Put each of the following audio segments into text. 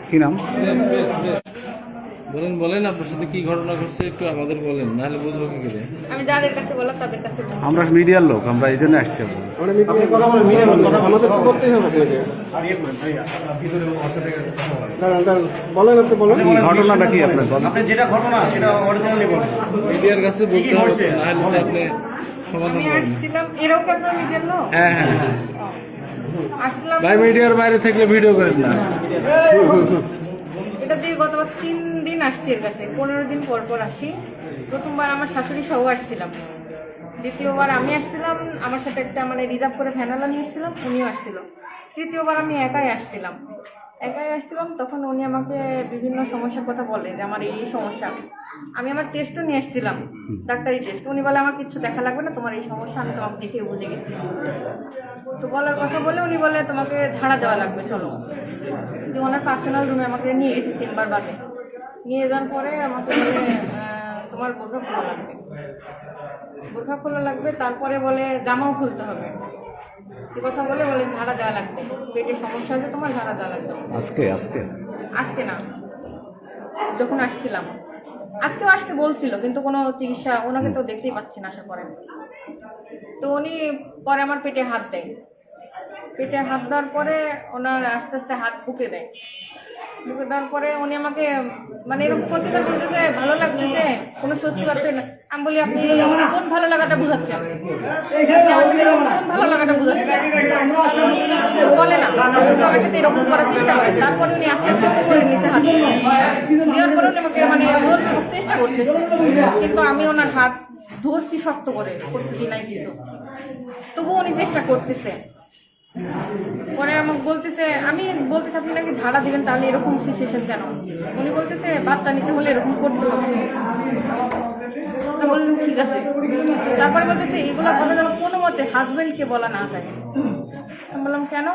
কি নাম? বলেন বলেন, আপনার সাথে কি ঘটনা ঘটছে একটু আমাদের বলেন, নাহলে বুঝবো কি করে। আমি যাদের কাছে বললাম তাদের কাছে বললাম। আমরা মিডিয়ার লোক, আমরা এই জন্য আসছি। আমাদের করতেই হবে আপনাকে। বলেন, আপনি বলেন ঘটনাটা কি আপনার? আপনি যেটা ঘটনা সেটা অরিজিনালি বলেন। মিডিয়ার কাছে বলতে হবে, নাহলে আপনি সমাধান আমি করবেন। আসছিলাম এরকম আপনার মিডিয়ার লোক। হ্যাঁ হ্যাঁ, আসছিলাম ভাই মিডিয়ার বাইরে থাকলে ভিডিও করেন না। এটা দিয়ে গতবার 3 দিন আসছি এর কাছে, 15 দিন পর পর আসি। প্রথমবার আমার শাশুড়ি সহ আসছিলাম, দ্বিতীয়বার আমি আসছিলাম, আমার সাথে একটা মানে রিজার্ভ করে ফ্যানালা নিয়ে এসেছিলাম, উনিও আসছিল। তৃতীয়বার আমি একাই আসছিলাম। তখন উনি আমাকে বিভিন্ন সমস্যার কথা বলে যে আমার এই সমস্যা। আমি আমার টেস্টও নিয়ে এসেছিলাম, ডাক্তারি টেস্ট। উনি বলে আমার কিছু দেখা লাগবে না, তোমার এই সমস্যা আমি তোমাকে দেখে বুঝে গেছি। তো বলার কথা বলে উনি বলে তোমাকে ঝাড়া দেওয়া লাগবে, চলো। কিন্তু ওনার পার্সোনাল রুমে আমাকে নিয়ে গেছি চেম্বার বাদে। নিয়ে যাওয়ার পরে আমাকে বলে তোমার বোরখা খোলা লাগবে, বোরখা খোলা লাগবে। তারপরে বলে জামাও খুলতে হবে। এই কথা বলে ঝাড়া দেওয়া লাগবে, পেটের সমস্যা আছে তোমার, ঝাড়া দেওয়া লাগবে। আজকে না, যখন আসছিলাম আজকেও আসতে বলছিল, কিন্তু কোনো চিকিৎসা, ওনাকে তো দেখতেই পাচ্ছি না, আশা করেন। তো উনি পরে আমার পেটে হাত দেয়। পেটে হাত দেওয়ার পরে ওনার আস্তে আস্তে হাত বুকে দেয়। বুকে দেওয়ার পরে উনি আমাকে মানে এরকম প্রতিটা বলতেছে ভালো লাগতেছে, কোনো স্বস্তি পাচ্ছে না। আমি বলি আপনি কোন ভালো লাগাটা বুঝাচ্ছেন, কোন ভালো লাগাটা বুঝাচ্ছেন? বলে না, আমার সাথে এরকম করার চেষ্টা করে। তারপরে উনি আস্তে আস্তে উপরে নিচে হাত দেওয়ার পরে উনি আমাকে মানে চেষ্টা করতেছে, কিন্তু আমি ওনার হাত ধরছি শক্ত করে, করতে দিই নাই কিছু। তবুও উনি চেষ্টা করতেছে। পরে আমাকে বলতেছে, আমি বলতেছি আপনি নাকি ঝাড়া দিবেন, তাহলে এরকম সিচুয়েশন কেন? উনি বলতেছে বাচ্চা নিতে হলে এরকম করতে হবে। বললাম ঠিক আছে। তারপরে বলতেছে এগুলো বলা যেন কোনো মতে হাজবেন্ডকে বলা না যায়। আমি বললাম কেন?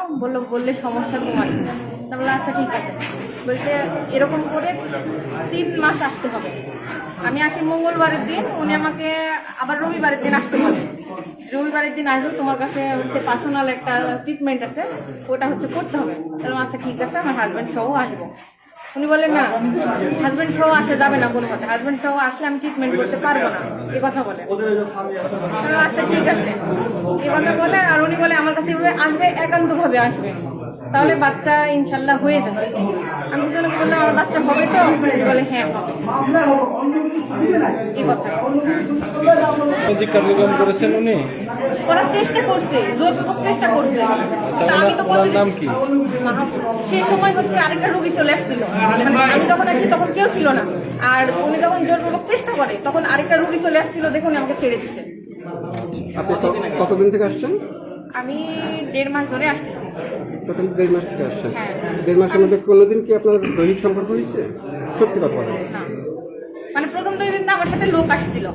বললে সমস্যা তোমার। তা বললাম আচ্ছা ঠিক আছে। বলছে এরকম করে 3 মাস আসতে হবে। আমি আসি মঙ্গলবারের দিন, উনি আমাকে আবার রবিবারের দিন আসতে বলে। রবিবারের দিন আসবো, তোমার কাছে হচ্ছে পার্সোনাল একটা ট্রিটমেন্ট আছে, ওটা হচ্ছে করতে হবে। তাহলে আচ্ছা ঠিক আছে, আমার হাজব্যান্ড সহ আসবো। উনি বলেন না, হাজব্যান্ড সহ আসা যাবে না কোনো মতে, হাজব্যান্ড সহ আসলে আমি ট্রিটমেন্ট করতে পারবো না, এ কথা বলে। আচ্ছা ঠিক আছে, এ কথা বলে। আর উনি বলে আমার কাছে এভাবে আসবে, একান্তভাবে আসবে, তাহলে বাচ্চা ইনশাল্লাহ হয়ে যাবে। আমি বললাম আমার বাচ্চা হবে তো? বলে হ্যাঁ হবে, এই কথা। করেছেন উনি? করার চেষ্টা করছে, জোরপূর্বক চেষ্টা করছে। ওনার নাম কি? সেই সময় হচ্ছে আরেকটা রোগী চলে আসছিল, মানে আমি যখন আসছি তখন কেউ ছিল না। আর উনি যখন জোরপূর্বক চেষ্টা করে তখন আরেকটা রোগী চলে আসছিল, দেখুন আমাকে ছেড়ে দিচ্ছে। আপনি কতদিন থেকে আসছেন? আমি 1.5 মাস ধরে আসতেছি। টোটাল 1.5 মাস থেকে আসছেন? হ্যাঁ। 1.5 মাসের মধ্যে কোনোদিন কি আপনার দৈহিক সম্পর্ক হয়েছে? সত্যি কথা বলেন। না, মানে প্রথম 2 দিন আমার সাথে লোক আসছিল,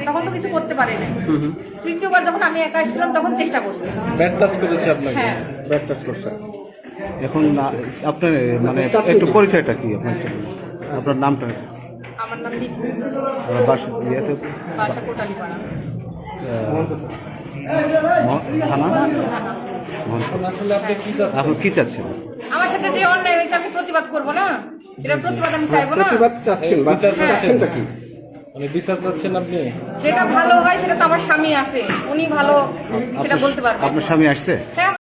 তখন তো কিছু করতে পারে না। তৃতীয়বার যখন আমি একা আসছিলাম তখন চেষ্টা করছি। ব্যাড টাচ করেছে আপনাকে? হ্যাঁ, ব্যাড টাচ করছে। এখন আপনার মানে একটু পরিচয়টা কি আপনার নামটা? আমার নাম লিখি, বাসা কোটালীপাড়া থানা। আসলে আপনি কি চাচ্ছেন? আপনি কি চাচ্ছেন? আমার সাথে যে অন্যায় হয়েছে আমি প্রতিবাদ করবো না, এটা প্রতিবাদ আমি চাইবো না। প্রতিবাদ চাচ্ছেন বা চাচ্ছেনটা কি? মানে বিচার চাচ্ছেন আপনি? যেটা ভালো হয় সেটা তো আমার স্বামী আছে, উনি ভালো সেটা বলতে পারবেন। আপনার স্বামী আসছে? হ্যাঁ।